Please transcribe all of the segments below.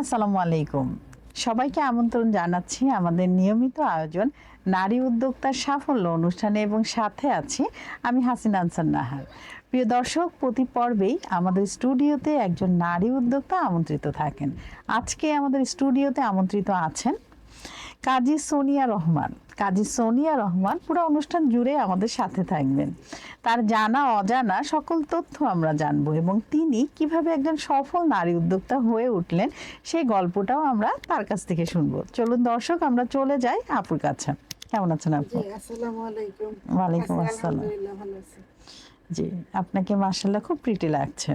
আসসালামু আলাইকুম। সবাইকে আমন্ত্রণ জানাচ্ছি আমাদের নিয়মিত আয়োজন নারী উদ্যোক্তার সাফল্য অনুষ্ঠানে এবং সাথে আছি আমি হাসিনা আনসার নাহার। প্রিয় দর্শক, প্রতি পর্বেই আমাদের স্টুডিওতে একজন নারী উদ্যোক্তা আমন্ত্রিত থাকেন। আজকে আমাদের স্টুডিওতে আমন্ত্রিত আছেন কাজী সোনিয়া রহমান। কাজী সোনিয়া রহমান পুরো অনুষ্ঠান জুড়ে আমাদের সাথে থাকবেন। তার জানা অজানা সকল তথ্য আমরা জানবো এবং তিনি কিভাবে একজন সফল নারী উদ্যোক্তা হয়ে উঠলেন সেই গল্পটাও আমরা তার কাছ থেকে শুনবো। চলুন দর্শক, আমরা চলে যাই আপুর কাছে। কেমন আছেন আপু? আসসালামু আলাইকুম। ওয়ালাইকুম আসসালাম। আলহামদুলিল্লাহ, ভালো আছি। জি, আপনাকে মাশাআল্লাহ খুব প্রিটি লাগছে।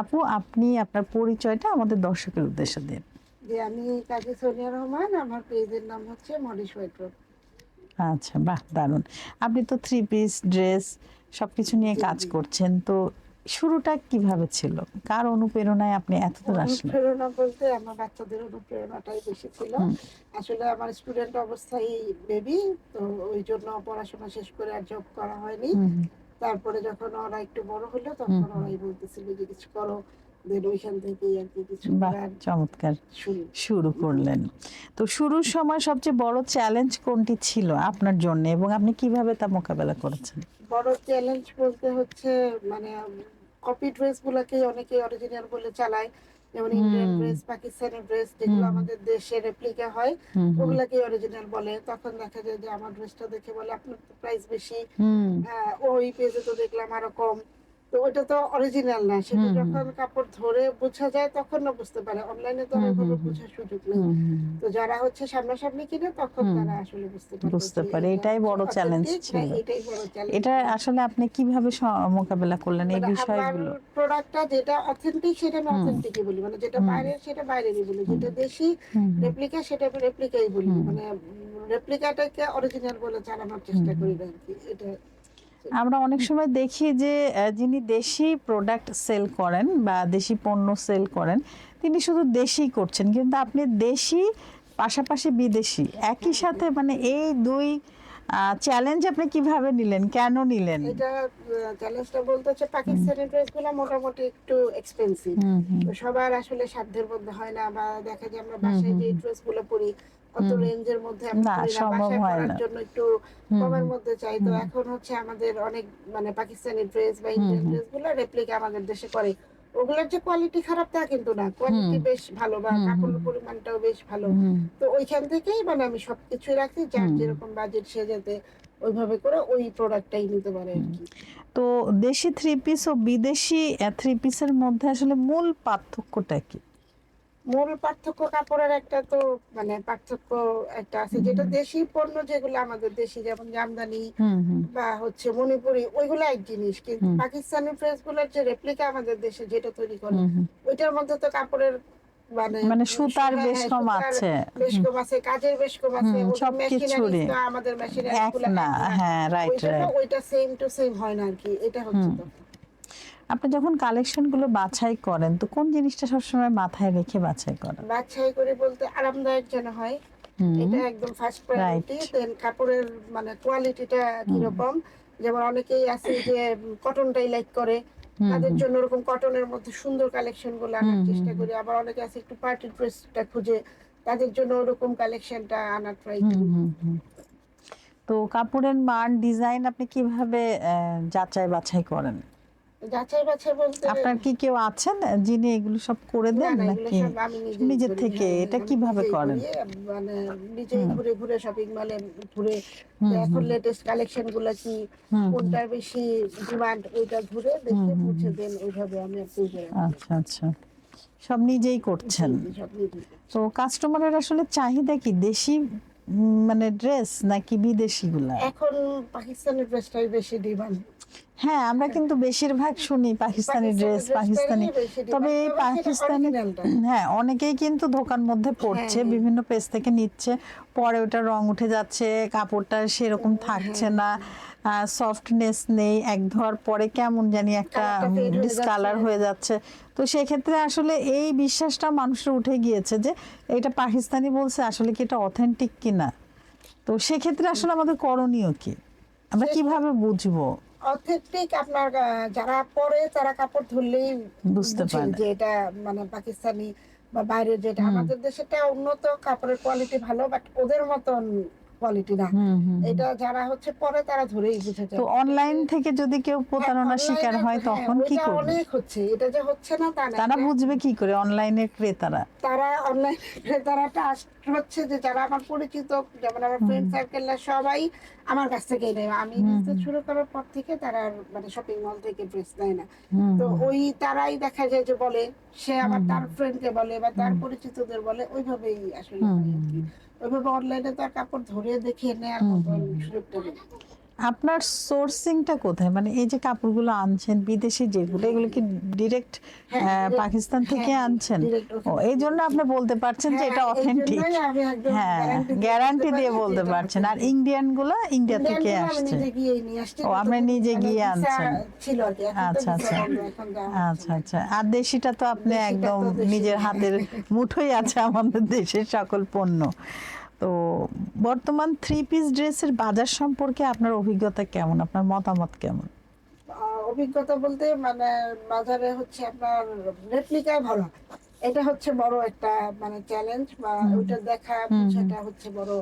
আপু, আপনি আপনার পরিচয়টা আমাদের দর্শকের উদ্দেশ্যে দিন। জি, আমি কাজী সোনিয়া রহমান, আমার পেজের নাম হচ্ছে মডিশ ওয়াইড্রপ। আচ্ছা, বাহ, দারুণ। আপনি তো থ্রি পিস ড্রেস সবকিছু নিয়ে কাজ করছেন, তো শুরুটা কিভাবে ছিল? কার অনুপ্রেরণায় আপনি এতদূর আসলেন? অনুপ্রেরণা বলতে আমার বাচ্চাদের অনুপ্রেরণাটাই বেশি ছিল। আসলে আমার স্টুডেন্ট অবস্থায় বেবি, তো ওই জন্য পড়াশোনা শেষ করে আর জব করা হয়নি। তারপরে যখন ওরা একটু বড় হলো তখন ওরাই বলতেছিল যে কিছু করো, দেন ওইখান থেকেই আর কি কিছু করার চমৎকার শুরু করলেন। তো শুরুর সময় সবচেয়ে বড় চ্যালেঞ্জ কোনটি ছিল আপনার জন্য এবং আপনি কিভাবে তা মোকাবেলা করেছেন? বড় চ্যালেঞ্জ বলতে হচ্ছে মানে কপি ড্রেস গুলাকে অনেকে অরিজিনাল বলে চালায়, যেমন ইন্ডিয়ান ড্রেস, পাকিস্তানি ড্রেস যেগুলো আমাদের দেশে রেপ্লিকা হয় ওগুলাকে অরিজিনাল বলে। তখন দেখা যায় যে আমার ড্রেসটা দেখে বলে আপনার তো প্রাইস বেশি, ওই পেজে তো দেখলাম আরো কম, তো ওটা তো অরিজিনাল না। সেটা যখন কাপড় ধরে বোঝা যায় তখন না বুঝতে পারে, অনলাইনে তো ওইভাবে বোঝার সুযোগ নেই। তো যারা হচ্ছে সামনাসামনি কিনে তখন তারা আসলে বুঝতে পারে। এটাই বড় চ্যালেঞ্জ ছিল। এটাই বড় চ্যালেঞ্জ। এটা আসলে আপনি কিভাবে মোকাবেলা করলেন এই বিষয়গুলো? আমার প্রোডাক্টটা যেটা অথেন্টিক সেটা আমি অথেন্টিকই বলি, মানে যেটা বাইরের সেটা বাইরেরই বলি, যেটা দেশি রেপ্লিকা সেটা আমি রেপ্লিকাই বলি, মানে রেপ্লিকাটাকে অরিজিনাল বলে চালানোর চেষ্টা করি আর কি। এটা আমরা অনেক সময় দেখি যে যিনি দেশি প্রোডাক্ট সেল করেন বা দেশি পণ্য সেল করেন তিনি শুধু দেশি করছেন, কিন্তু আপনি দেশি পাশাপাশি বিদেশি একই সাথে, মানে এই দুই চ্যালেঞ্জ আপনি কিভাবে নিলেন, কেন নিলেন? এটা চ্যালেঞ্জটা বলতে হচ্ছে পাকিস্তানি ড্রেসগুলো মোটামুটি একটু এক্সপেন্সিভ, তো সবার আসলে সাধ্যের মধ্যে হয় না, বা দেখা যায় আমরা বাসায় যে ড্রেসগুলো পরি অত রেঞ্জের মধ্যে আমরা পরি না, বাসায় পরার জন্য একটু কমের মধ্যে চাই। তো এখন হচ্ছে আমাদের অনেক মানে পাকিস্তানি ড্রেস বা ইন্ডিয়ান ড্রেসগুলো রেপ্লিকা আমাদের দেশে করে। ওগুলোর যে কোয়ালিটি খারাপ তা কিন্তু না, কোয়ালিটি বেশ ভালো, বা কাপড়ের পরিমাণটাও বেশ ভালো। তো ওইখান থেকেই মানে আমি সবকিছুই রাখি, যার যেরকম বাজেট সে যাতে ওইভাবে করে ওই প্রোডাক্টটাই নিতে পারে আর কি। তো দেশি থ্রি পিস ও বিদেশি থ্রি পিসের মধ্যে আসলে মূল পার্থক্যটা কি? মূল পার্থক্য কাপড়ের একটা তো মানে পার্থক্য একটা আছে, যেটা দেশি পণ্য যেগুলো আমাদের দেশি, যেমন জামদানি বা হচ্ছে মণিপুরি, ওইগুলো এক জিনিস, কিন্তু পাকিস্তানি ড্রেস গুলোর যে রেপ্লিকা আমাদের দেশে যেটা তৈরি করে ওইটার মধ্যে তো কাপড়ের মানে সুতার বেশ কম আছে, কাজের বেশ কম আছে, সবকিছুরই আমাদের মেশিনারি এক না। হ্যাঁ, রাইট রাইট। ওইটা সেম টু সেম হয় না আর কি, এটা হচ্ছে তো। আপনি যখন কালেকশনগুলো বাছাই করেন তো কোন জিনিসটা সবসময় মাথায় রেখে বাছাই করেন? বাছাই করে বলতে আরামদায়ক যেন হয়, এটা একদম ফার্স্ট প্রায়োরিটি। দেন কাপড়ের মানে কোয়ালিটিটা কিরকম, যেমন অনেকেই আছে যে কটনটাই লাইক করে, তাদের জন্য ওরকম কটনের মধ্যে সুন্দর কালেকশন গুলো আনার চেষ্টা করি। আবার অনেকে আছে একটু পার্টি ড্রেসটা খুঁজে, তাদের জন্য ওরকম কালেকশনটা আনার ট্রাই করি। তো কাপড়ের মান, ডিজাইন আপনি কিভাবে যাচাই বাছাই করেন? যাচাই বাছাই বলতে আপনার কি কেউ আছেন যিনি এগুলো সব করে দেন নাকি নিজের থেকে? এটা কিভাবে করেন? মানে নিজেই ঘুরে ঘুরে শপিং মলে ঘুরে এখন লেটেস্ট কালেকশন গুলো কি, কোনটা বেশি ডিমান্ড, ওইটা ঘুরে দেখে বুঝে দেন, ওইভাবে আমি আচ্ছা আচ্ছা, সব নিজেই করছেন। তো কাস্টমারের আসলে চাহিদা কি দেশি মানে ড্রেস নাকি বিদেশি গুলা? এখন পাকিস্তানি ড্রেসটাই বেশি ডিমান্ড। হ্যাঁ, আমরা কিন্তু বেশিরভাগ শুনি পাকিস্তানি ড্রেস, পাকিস্তানি। তবে এই পাকিস্তানি, হ্যাঁ, অনেকেই কিন্তু ধোকার মধ্যে পড়ছে, বিভিন্ন পেজ থেকে নিচ্ছে, পরে ওটা রং উঠে যাচ্ছে, কাপড়টা সেরকম থাকছে না, সফটনেস নেই, এক ধোয়ার পরে কেমন জানি একটা ডিসকালার হয়ে যাচ্ছে। তো সেক্ষেত্রে আসলে এই বিশ্বাসটা মানুষের উঠে গিয়েছে যে এটা পাকিস্তানি বলছে, আসলে কি এটা অথেন্টিক কিনা। তো সেক্ষেত্রে আসলে আমাদের করণীয় কি, আমরা কিভাবে বুঝবো? অথেন্টিক আপনার যারা পরে তারা কাপড় ধরলেই বুঝতে পারে যে এটা মানে পাকিস্তানি বা বাইরের যেটা, আমাদের দেশেটা উন্নত, কাপড়ের কোয়ালিটি ভালো, বাট ওদের মতন কোয়ালিটি না। এটা যারা হচ্ছে পরে তারা ধরেই বুঝে যায়। তো অনলাইন থেকে যদি কেউ প্রতারণার শিকার হয় তখন কি করবে? অনেক হচ্ছে, এটা যে হচ্ছে না তা না। তারা বুঝবে কি করে অনলাইনের ক্রেতারা? তারা অনলাইন ক্রেতারা ট্রাস্ট হচ্ছে যে যারা আমার পরিচিত, যেমন আমার ফ্রেন্ড সার্কেলরা সবাই আমার কাছ থেকেই নেয়। আমি বিজনেস শুরু করার পর থেকে তারা আর মানে শপিং মল থেকে ড্রেস নেয় না। তো ওই তারাই দেখা যায় যে বলে, সে আবার তার ফ্রেন্ডকে বলে বা তার পরিচিতদের বলে, ওইভাবেই আসলে হয় আর কি। ওইভাবে অনলাইনে তো আর কাপড় ধরে দেখে নেওয়ার মতন সুযোগটা নেই। আপনার সোর্সিংটা কোথায়? মানে এই যে কাপড়গুলো আনছেন বিদেশি যেগুলো, এগুলো কি ডিরেক্ট পাকিস্তান থেকে আনছেন? ও, এই জন্য আপনি বলতে পারছেন যে এটা অথেন্টিক। হ্যাঁ, গ্যারান্টি দিয়ে বলতে পারছেন। আর ইন্ডিয়ান গুলো ইন্ডিয়া থেকে আসছে? ও, আপনি নিজে গিয়ে আনছেন? আচ্ছা আচ্ছা আচ্ছা আচ্ছা। আর দেশিটা তো আপনি একদম নিজের হাতের মুঠোই আছে আমাদের দেশের সকল পণ্য। তো বর্তমান থ্রি পিস ড্রেসের বাজার সম্পর্কে আপনার অভিজ্ঞতা কেমন, আপনার মতামত কেমন? অভিজ্ঞতা বলতে মানে বাজারে হচ্ছে আপনার রেপ্লিকায় ভালো, এটা হচ্ছে বড় একটা মানে চ্যালেঞ্জ, বা ওইটা দেখা সেটা হচ্ছে বড়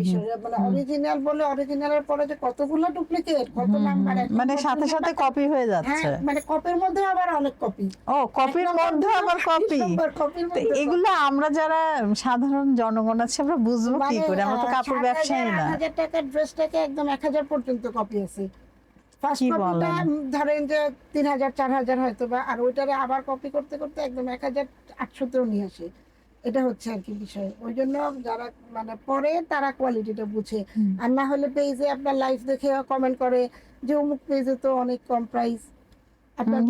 বিষয়। মানে অরিজিনাল বলে অরিজিনালের পরে যে কতগুলো ডুপ্লিকেট, কত নাম্বার, মানে সাথে সাথে কপি হয়ে যাচ্ছে। হ্যাঁ, মানে কপির মধ্যে আবার অনেক কপি। ও, কপির মধ্যে আবার কপি। তো এগুলো আমরা যারা সাধারণ জনগণ আছে আমরা বুঝবো কি করে? আমরা তো কাপড় ব্যবসায়ী না। 8,000 টাকার ড্রেসটাকে একদম 1,000 পর্যন্ত কপি আছে। ফার্স্ট কপিটা ধরেন যে 3,000 4,000 হয়তো বা, আর ওইটারে আবার কপি করতে করতে একদম 1,800 নিয়ে আসে। এটা হচ্ছে আর কি বিষয়। ওই জন্য যারা মানে পরে তারা কোয়ালিটিটা বুঝে, আর না হলে পেজে আপনার লাইভ দেখে কমেন্ট করে যে অমুক পেজে তো অনেক কম প্রাইস।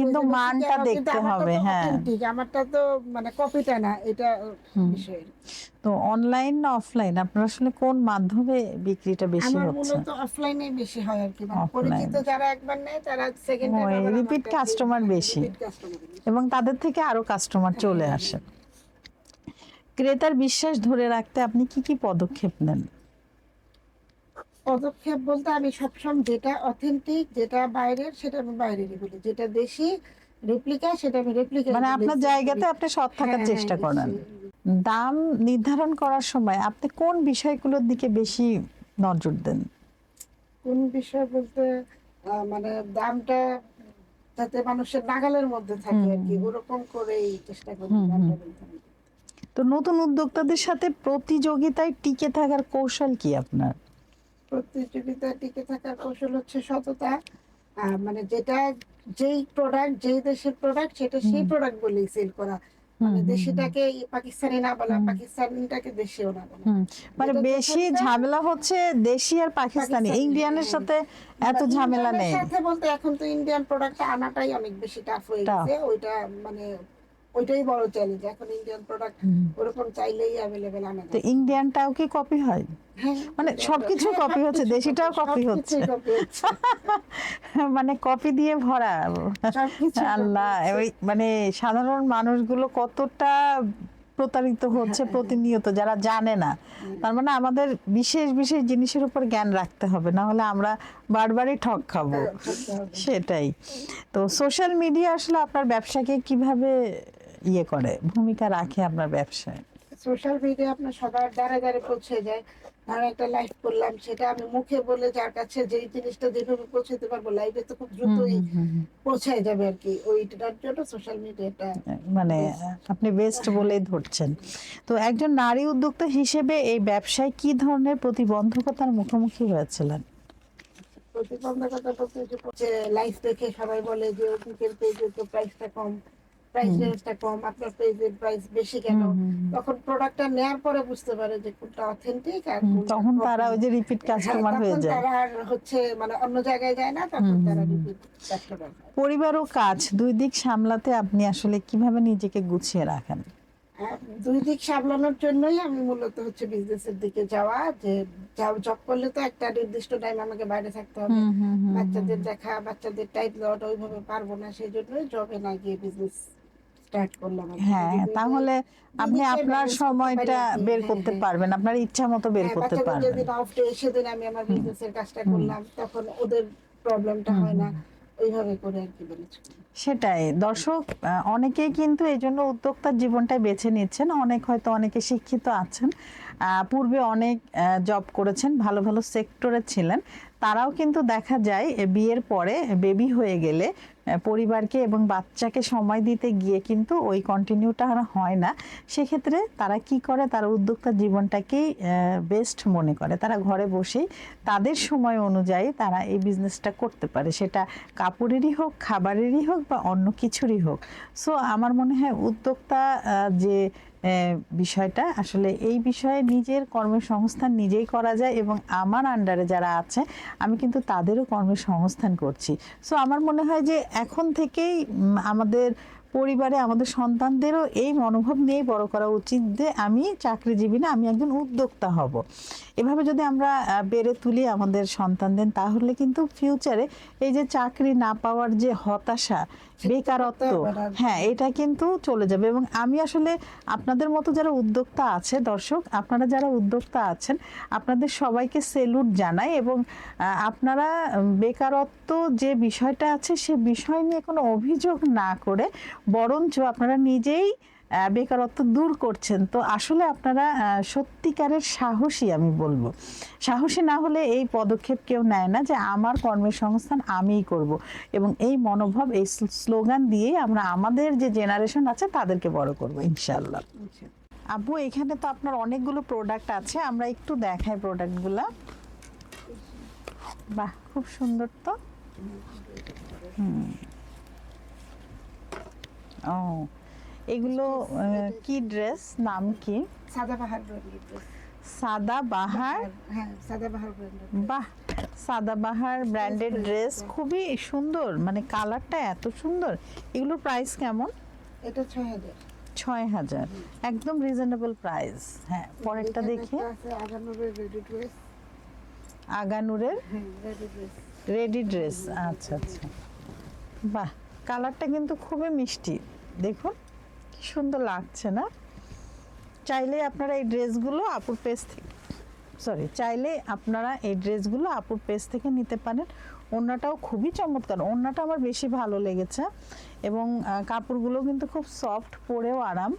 কিন্তু মানটা দেখতে হবে। হ্যাঁ, আমারটা তো মানে কপিটা না, এটা বিষয়। তো অনলাইন না অফলাইন, আপনার আসলে কোন মাধ্যমে বিক্রিটা বেশি আমার হচ্ছে? মূলত অফলাইনে বেশি হয় আর কি। মানে পরিচিত যারা একবার নেয় তারা সেকেন্ড টাইম আবার রিপিট কাস্টমার বেশি, এবং তাদের থেকে আরো কাস্টমার চলে আসে। ক্রেতার বিশ্বাস ধরে রাখতে আপনি কি কি পদক্ষেপ নেন? পদক্ষেপ বলতে আমি সবসময় যেটা অথেন্টিক, যেটা বাইরের সেটা আমি বাইরেরই বলি, যেটা দেশি রেপ্লিকা সেটা আমি রেপ্লিকা। মানে আপনার জায়গাতে আপনি সৎ থাকার চেষ্টা করেন। দাম নির্ধারণ করার সময় আপনি কোন বিষয়গুলোর দিকে বেশি নজর দেন? কোন বিষয় বলতে মানে দামটা যাতে মানুষের নাগালের মধ্যে থাকে আর কি, ওরকম করেই চেষ্টা করি দামটা বলতে। তো নতুন উদ্যোক্তাদের সাথে প্রতিযোগিতায় টিকে থাকার কৌশল কি আপনার? প্রতিযোগিতায় টিকে থাকার কৌশল হচ্ছে সততা। মানে যেটা যেই প্রোডাক্ট, যেই দেশের প্রোডাক্ট সেটা সেই প্রোডাক্ট বলেই সেল করা। মানে দেশিটাকে পাকিস্তানি না বলা, পাকিস্তানিটাকে দেশিও না বলা। মানে বেশি ঝামেলা হচ্ছে দেশি আর পাকিস্তানি, ইন্ডিয়ানের সাথে এত ঝামেলা নেই। সাথে বলতে এখন তো ইন্ডিয়ান প্রোডাক্ট আনাটাই অনেক বেশি টাফ হয়ে গেছে। ওইটা মানে ওইটাই বড় চ্যালেঞ্জ। এখন ইন্ডিয়ান প্রোডাক্ট ওরকম চাইলেই अवेलेबल আনা যায়। তো ইন্ডিয়ানটাও কি কপি হয়? মানে সবকিছু কপি হচ্ছে, দেশিটাও কপি হচ্ছে। মানে কপি দিয়ে ভরা। আল্লাহ, ওই মানে সাধারণ মানুষগুলো কতটা প্রতারিত হচ্ছে প্রতিনিয়ত, যারা জানে না। তার মানে আমাদের বিশেষ বিশেষ জিনিসের উপর জ্ঞান রাখতে হবে, না হলে আমরা বারবারই ঠক খাবো। সেটাই তো। সোশ্যাল মিডিয়া আসলে আপনার ব্যবসাকে কিভাবে ইয়ে করে, ভূমিকা রাখে আপনার ব্যবসায়? সোশ্যাল মিডিয়া আপনার সবার দ্বারে দ্বারে পৌঁছে যায়। ধরেন একটা লাইভ করলাম, সেটা আমি মুখে বলে যার কাছে যেই জিনিসটা যেভাবে পৌঁছাতে পারবো, লাইভে তো খুব দ্রুতই পৌঁছায় যাবে আর কি। ওইটার জন্য সোশ্যাল মিডিয়াটা মানে আপনি বেস্ট বলেই ধরছেন। তো একজন নারী উদ্যোক্তা হিসেবে এই ব্যবসায় কি ধরনের প্রতিবন্ধকতার মুখোমুখি হয়েছিলেন? প্রতিবন্ধকতা বলতে যে লাইভ দেখে সবাই বলে যে অমুকের পেজে তো প্রাইসটা কম, প্রাইস রেঞ্জটা কম, আপনার পেজের প্রাইস বেশি কেন? তখন প্রোডাক্টটা নেয়ার পরে বুঝতে পারে যে কোনটা অথেন্টিক, আর তখন তারা ওই যে রিপিট কাস্টমার হয়ে যায়। তারা আর হচ্ছে মানে অন্য জায়গায় যায় না, তখন তারা রিপিট কাস্টমার। পরিবার ও কাজ দুই দিক সামলাতে আপনি আসলে কিভাবে নিজেকে গুছিয়ে রাখেন? দুই দিক সামলানোর জন্যই আমি মূলত হচ্ছে বিজনেসের দিকে যাওয়া। যে জব করলে তো একটা নির্দিষ্ট টাইম আমাকে বাইরে থাকতে হবে, বাচ্চাদের দেখা, বাচ্চাদের টাইপ দেওয়াটা ওইভাবে পারবো না, সেই জন্যই জবে না গিয়ে বিজনেস স্টার্ট করলাম। হ্যাঁ, তাহলে আপনি আপনার সময়টা বের করতে পারবেন, আপনার ইচ্ছা মতো বের করতে পারবেন। যেদিন অফ ডে সেদিন আমি আমার বিজনেসের কাজটা করলাম, তখন ওদের প্রবলেমটা হয় না। ওইভাবে করে আর কি ম্যানেজ করি। সেটাই দর্শক, অনেকেই কিন্তু এই জন্য উদ্যোক্তার জীবনটাই বেছে নিচ্ছেন। অনেকে অনেকে শিক্ষিত আছেন, পূর্বে অনেক জব করেছেন, ভালো ভালো সেক্টরে ছিলেন, তারাও কিন্তু দেখা যায় বিয়ের পরে বেবি হয়ে গেলে পরিবারকে এবং বাচ্চাকে সময় দিতে গিয়ে কিন্তু ওই কন্টিনিউটা আর হয় না। সেক্ষেত্রে তারা কি করে, তারা উদ্যোক্তার জীবনটাকেই বেস্ট মনে করে। তারা ঘরে বসেই তাদের সময় অনুযায়ী তারা এই বিজনেসটা করতে পারে, সেটা কাপড়েরই হোক, খাবারেরই হোক, বা অন্য কিছুরই হোক। সো আমার মনে হয় উদ্যোক্তা যে বিষয়টা, আসলে এই বিষয়ে নিজের কর্মসংস্থান নিজেই করা যায়, এবং আমার আন্ডারে যারা আছে আমি কিন্তু তাদেরও কর্মসংস্থান করছি। সো আমার মনে হয় যে এখন থেকেই আমাদের পরিবারে আমাদের সন্তানদেরও এই মনোভাব নিয়েই বড় করা উচিত যে আমি চাকরিজীবী না, আমি একজন উদ্যোক্তা হব। এভাবে যদি আমরা বেড়ে তুলি আমাদের সন্তানদের, তাহলে কিন্তু ফিউচারে এই যে চাকরি না পাওয়ার যে হতাশা, বেকারত্ব, হ্যাঁ, এটা কিন্তু চলে যাবে। এবং আমি আসলে আপনাদের মতো যারা উদ্যোক্তা আছে, দর্শক আপনারা যারা উদ্যোক্তা আছেন, আপনাদের সবাইকে সেলুট জানাই। এবং আপনারা বেকারত্ব যে বিষয়টা আছে সে বিষয় নিয়ে কোনো অভিযোগ না করে বরঞ্চ আপনারা নিজেই বেকারত্ব দূর করছেন। তো আসলে আপনারা সত্যিকারের সাহসী, আমি বলবো। সাহসী না হলে এই পদক্ষেপ কেউ নেয় না যে আমার কর্মের সংস্থান আমিই করব। এবং এই মনোভাব, এই স্লোগান দিয়েই আমরা আমাদের যে জেনারেশন আছে তাদেরকে বড় করব ইনশাআল্লাহ। আব্বু, এখানে তো আপনার অনেকগুলো প্রোডাক্ট আছে, আমরা একটু দেখাই প্রোডাক্টগুলো। বাহ, খুব সুন্দর তো। ও, এগুলো কি ড্রেস, নাম কি? সাদাবাহার ব্র্যান্ডের ড্রেস। সাদাবাহার? হ্যাঁ, সাদাবাহার ব্র্যান্ডের। বাহ, সাদাবাহার ব্র্যান্ডেড ড্রেস, খুবই সুন্দর, মানে কালারটা এত সুন্দর। এগুলোর প্রাইস কেমন? এটা 6000। 6000, একদম রিজনেবল প্রাইস। হ্যাঁ, পরেরটা দেখি। আগানুরের রেডি ড্রেস। আগানুরের রেডি ড্রেস। রেডি ড্রেস, আচ্ছা আচ্ছা। বাহ, কালারটা কিন্তু খুবই মিষ্টি, দেখুন কি সুন্দর লাগছে না? চাইলে আপনারা এই ড্রেসগুলো আপুর পেজ থেকে নিতে পারেন। ওড়নাটাও খুবই চমৎকার, ওড়নাটা আমার বেশি ভালো লেগেছে, এবং কাপড়গুলো কিন্তু খুব সফট, পরেও আরাম।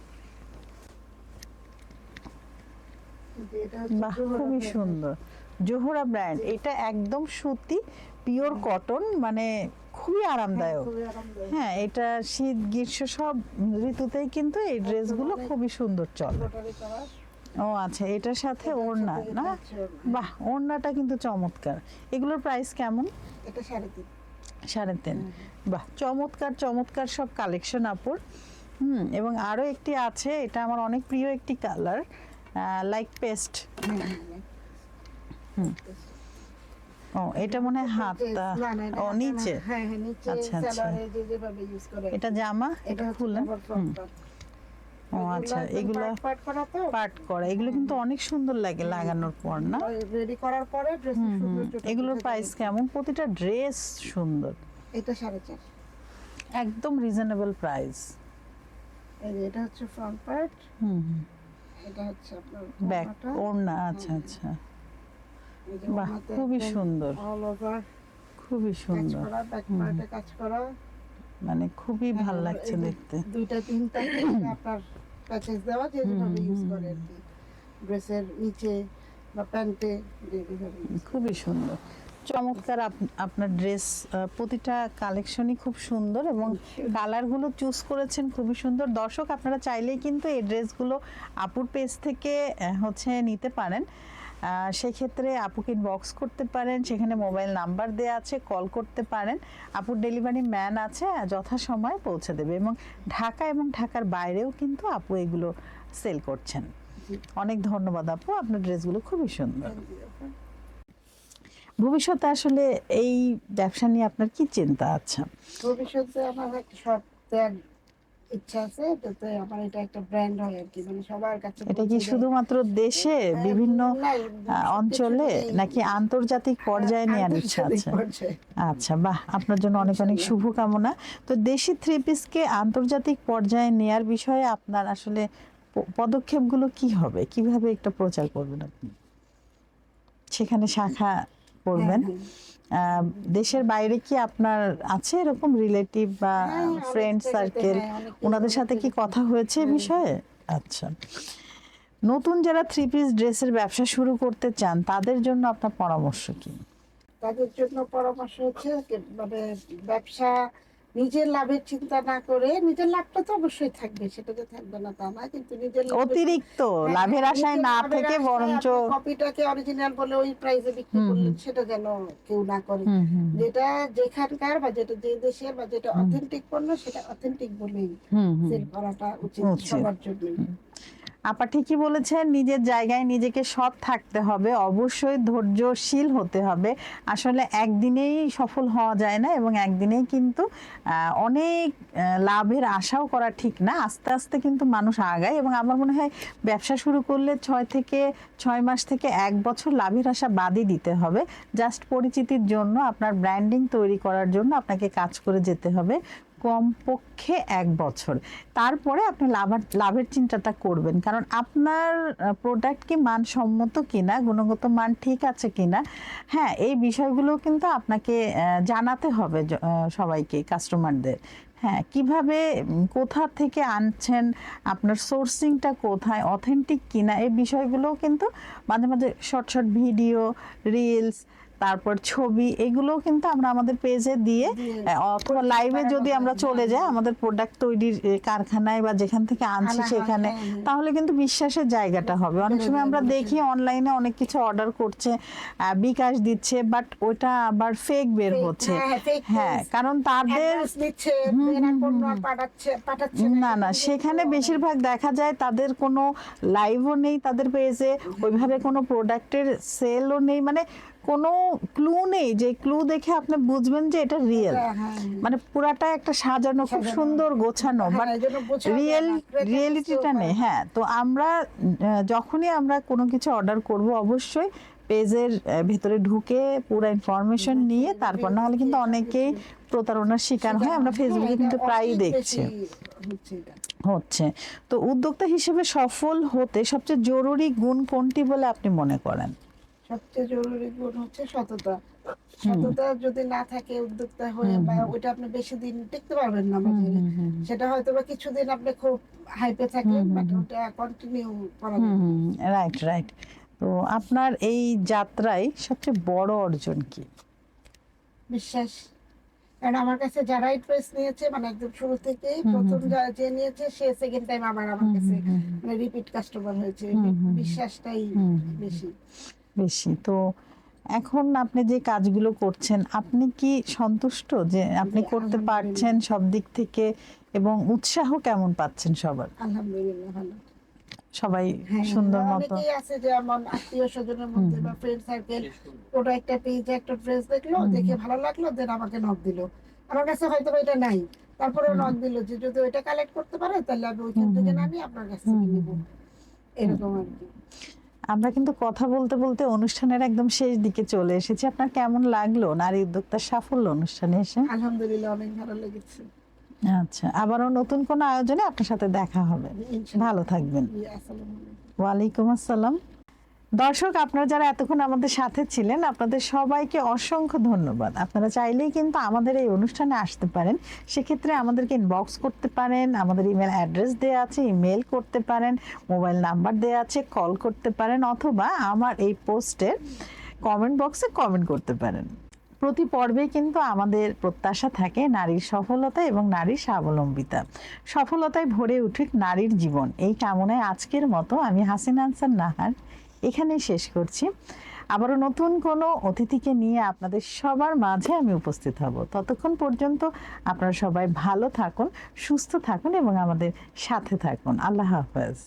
বাহ, খুবই সুন্দর। জোহরা ব্র্যান্ড, এটা একদম সুতি, পিওর কটন, মানে খুবই আরামদায়ক। হ্যাঁ, এটা শীত গ্রীষ্ম সব ঋতুতেই কিন্তু এই ড্রেসগুলো খুবই সুন্দর চলে। ও আচ্ছা, এটার সাথে ওড়না না? বাহ, ওড়নাটা কিন্তু চমৎকার। এগুলোর প্রাইস কেমন? এটা 3.5। 3.5। বাহ, চমৎকার চমৎকার সব কালেকশন আপুর। এবং আরো একটি আছে, এটা আমার অনেক প্রিয় একটি কালার, লাইক পেস্ট। ও, এটা মনে হয় হাতটা, ও নিচে। হ্যাঁ হ্যাঁ, নিচে আচ্ছা আচ্ছা, সালোয়ারে যেভাবে ইউজ করে। এটা জামা, এটা খুলে। ও আচ্ছা, এগুলো পার্ট করা তো, পার্ট করা, এগুলো কিন্তু অনেক সুন্দর লাগে লাগানোর পর না? রেডি করার পরে ড্রেস সুন্দর ছোট। এগুলোর প্রাইস কেমন? প্রতিটা ড্রেস সুন্দর। এটা 4.5। একদম রিজনেবল প্রাইস। এই যে এটা হচ্ছে ফ্রন্ট পার্ট, এটা হচ্ছে আপনার ব্যাক ওড়না। আচ্ছা আচ্ছা, বাহ, খুবই সুন্দর, অল ওভার খুবই সুন্দর, কাজ করা, ব্যাক পার্টে কাজ করা, মানে খুবই ভালো লাগছে দেখতে। দুইটা তিনটা আপনার প্যাচেস দেওয়া, যেভাবে ইউজ করে আর কি, ড্রেসের নিচে বা প্যান্টে যেভাবে। খুবই সুন্দর, চমৎকার। আপনার ড্রেস প্রতিটা কালেকশনই খুব সুন্দর, এবং কালারগুলো চুজ করেছেন খুবই সুন্দর। দর্শক আপনারা চাইলেই কিন্তু এই ড্রেসগুলো আপুর পেজ থেকে নিতে পারেন। সেক্ষেত্রে আপুকে ইনবক্স করতে পারেন, সেখানে মোবাইল নাম্বার দেওয়া আছে, কল করতে পারেন। আপুর ডেলিভারি ম্যান আছে, যথাসময়ে পৌঁছে দেবে। এবং ঢাকা এবং ঢাকার বাইরেও কিন্তু আপু এগুলো সেল করছেন। অনেক ধন্যবাদ আপু, আপনার ড্রেসগুলো খুবই সুন্দর। ভবিষ্যতে আসলে এই ব্যবসা নিয়ে আপনার কি চিন্তা আছে? ভবিষ্যতে আমার একটা শপ দেওয়ার ইচ্ছা আছে, যাতে আমার এটা একটা ব্র্যান্ড হয় আর কি, মানে সবার কাছে। এটা কি শুধুমাত্র দেশে বিভিন্ন অঞ্চলে, নাকি আন্তর্জাতিক পর্যায়ে নেওয়ার ইচ্ছা আছে? আচ্ছা, বাহ, আপনার জন্য অনেক অনেক শুভকামনা। তো দেশি থ্রি পিসকে আন্তর্জাতিক পর্যায়ে নেয়ার বিষয়ে আপনার আসলে পদক্ষেপগুলো কি হবে, কিভাবে একটা প্রচার করবেন আপনি? সেখানে শাখা করবেন। হ্যাঁ, দেশের বাইরে কি আপনার আছে এরকম রিলেটিভ বা হ্যাঁ, অনেক ফ্রেন্ড জায়গাতে, সার্কেল, হ্যাঁ, অনেকে ওনাদের সাথে কি এরকম কথা হয়েছে এই হ্যাঁ, বিষয়ে? আচ্ছা, নতুন যারা থ্রি পিস ড্রেসের ব্যবসা শুরু করতে চান তাদের জন্য আপনার পরামর্শ কি? তাদের জন্য পরামর্শ হচ্ছে মানে ব্যবসা নিজের লাভের চিন্তা না করে, নিজের লাভটা তো অবশ্যই থাকবে, সেটা যে থাকবে না তা না, কিন্তু নিজের অতিরিক্ত লাভের আশায় না থেকে বরঞ্চ কপিটাকে অরিজিনাল বলে ওই প্রাইসে বিক্রি করলেন, সেটা যেন কেউ না করে। যেটা যেখানকার বা যেটা যে দেশের বা যেটা অথেন্টিক পণ্য, সেটা অথেন্টিক বলেই সেল করাটা উচিত সবার জন্য। আপা ঠিকই বলেছেন, নিজের জায়গায় নিজেকে সৎ থাকতে হবে, অবশ্যই ধৈর্যশীল হতে হবে। আসলে একদিনেই সফল হওয়া যায় না এবং একদিনেই কিন্তু অনেক লাভের আশাও করা ঠিক না, আস্তে আস্তে কিন্তু মানুষ আগায়। এবং আমার মনে হয় ব্যবসা শুরু করলে 6 মাস থেকে 1 বছর লাভের আশা বাদই দিতে হবে। জাস্ট পরিচিতির জন্য, আপনার ব্র্যান্ডিং তৈরি করার জন্য আপনাকে কাজ করে যেতে হবে কমপক্ষে 1 বছর। তারপরে আপনি লাভের চিন্তাটা করবেন, কারণ আপনার প্রোডাক্ট কি মানসম্মত কিনা, গুণগত মান ঠিক আছে কিনা, হ্যাঁ, এই বিষয়গুলো কিন্তু আপনাকে জানাতে হবে সবাইকে, কাস্টমারদের। হ্যাঁ, কিভাবে কোথা থেকে আনছেন, আপনার সোর্সিংটা কোথায়, অথেন্টিক কিনা, এই বিষয়গুলোও কিন্তু মাঝে মাঝে শর্ট শর্ট ভিডিও, রিলস, তারপর ছবি, এগুলোও কিন্তু আমরা আমাদের পেজে দিয়ে অথবা লাইভে যদি আমরা চলে যাই আমাদের প্রোডাক্ট তৈরির কারখানায় বা যেখান থেকে আনছি সেখানে, তাহলে কিন্তু বিশ্বাসের জায়গাটা হবে। অনেক সময় আমরা দেখি অনলাইনে অনেক কিছু অর্ডার করছে, বিকাশ দিচ্ছে, বাট ওটা আবার ফেক বের হচ্ছে। হ্যাঁ, কারণ তাদের না না সেখানে বেশিরভাগ দেখা যায় তাদের কোনো লাইভও নেই, তাদের পেজে ওইভাবে কোনো প্রোডাক্টের সেলও নেই, মানে কোনো ক্লু নেই যে ক্লু দেখে আপনি বুঝবেন যে এটা রিয়েল। মানে পুরাটা একটা সাজানো, খুব সুন্দর গোছানো, বাট রিয়েলিটিটা নেই। হ্যাঁ, তো আমরা যখনই আমরা কোনো কিছু অর্ডার করব অবশ্যই পেজের ভিতরে ঢুকে পুরো ইনফরমেশন নিয়ে তারপর, না হলে কিন্তু অনেকেই প্রতারণার শিকার হয়। আমরা ফেসবুকে কিন্তু প্রায়ই দেখছি হচ্ছে। তো উদ্যোক্তা হিসেবে সফল হতে সবচেয়ে জরুরি গুণ কোনটি বলে আপনি মনে করেন? সবচেয়ে জরুরি গুণ হচ্ছে সততা। সততা যদি না থাকে উদ্যোক্তা হয়ে, বা ওইটা আপনি বেশি দিন টিকতে পারবেন না বাজারে। সেটা হয়তো বা কিছুদিন আপনি খুব হাইপে থাকলেন, বাট ওটা কন্টিনিউ করা যাবে। Right right. তো আপনার এই যাত্রায় সবচেয়ে বড় অর্জন কি? বিশ্বাস। কারণ আমার কাছে যারাই ড্রেস নিয়েছে, মানে একদম শুরু থেকে প্রথম যে নিয়েছে, সে সেকেন্ড টাইম আবার আমার কাছে মানে রিপিট কাস্টমার হয়েছে। বিশ্বাসটাই বেশি বেশি। তো এখন আপনি যে কাজগুলো করছেন, আপনি কি সন্তুষ্ট যে আপনি করতে পারছেন সব দিক থেকে, এবং উৎসাহ কেমন পাচ্ছেন সবার? আলহামদুলিল্লাহ ভালো। সবাই সুন্দর মতো, অনেকেই আছে যে আমার আত্মীয় স্বজনের মধ্যে বা ফ্রেন্ড সার্কেল, ওটা একটা পেজে একটা ড্রেস দেখলো, দেখে ভালো লাগলো, দেন আমাকে নক দিল। আমার কাছে হয়তো এটা নাই, তারপরে নক দিল যে যদি ওইটা কালেক্ট করতে পারে তাহলে আমি ওইখান থেকে না নিয়ে আপনার কাছ থেকে নিব, এরকম আর কি। আমরা কিন্তু কথা বলতে বলতে অনুষ্ঠানের একদম শেষ দিকে চলে এসেছি। আপনার কেমন লাগলো নারী উদ্যোক্তার সাফল্য অনুষ্ঠানে এসে? আলহামদুলিল্লাহ, অনেক ভালো লেগেছে। আচ্ছা, আবারও নতুন কোনো আয়োজনে আপনার সাথে দেখা হবে। ভালো থাকবেন। ওয়ালাইকুম আসসালাম। দর্শক, আপনারা যারা এতক্ষণ আমাদের সাথে ছিলেন, আপনাদের সবাইকে অসংখ্য ধন্যবাদ। আপনারা চাইলেই কিন্তু আমাদের এই অনুষ্ঠানে আসতে পারেন, সেক্ষেত্রে আমাদেরকে ইনবক্স করতে পারেন, আমাদের ইমেল অ্যাড্রেস দেওয়া আছে, ইমেল করতে পারেন, মোবাইল নাম্বার দেওয়া আছে, কল করতে পারেন, অথবা আমার এই পোস্টের কমেন্ট বক্সে কমেন্ট করতে পারেন। প্রতি পর্বে কিন্তু আমাদের প্রত্যাশা থাকে নারীর সফলতা এবং নারীর স্বাবলম্বিতা, সফলতায় ভরে উঠুক নারীর জীবন। এই কামনায় আজকের মতো আমি হাসিনা আনসার নাহার এখানেই শেষ করছি। আবারও নতুন কোনো অতিথিকে নিয়ে আপনাদের সবার মাঝে আমি উপস্থিত হব। ততক্ষণ পর্যন্ত আপনারা সবাই ভালো থাকুন, সুস্থ থাকুন এবং আমাদের সাথে থাকুন। আল্লাহ হাফেজ।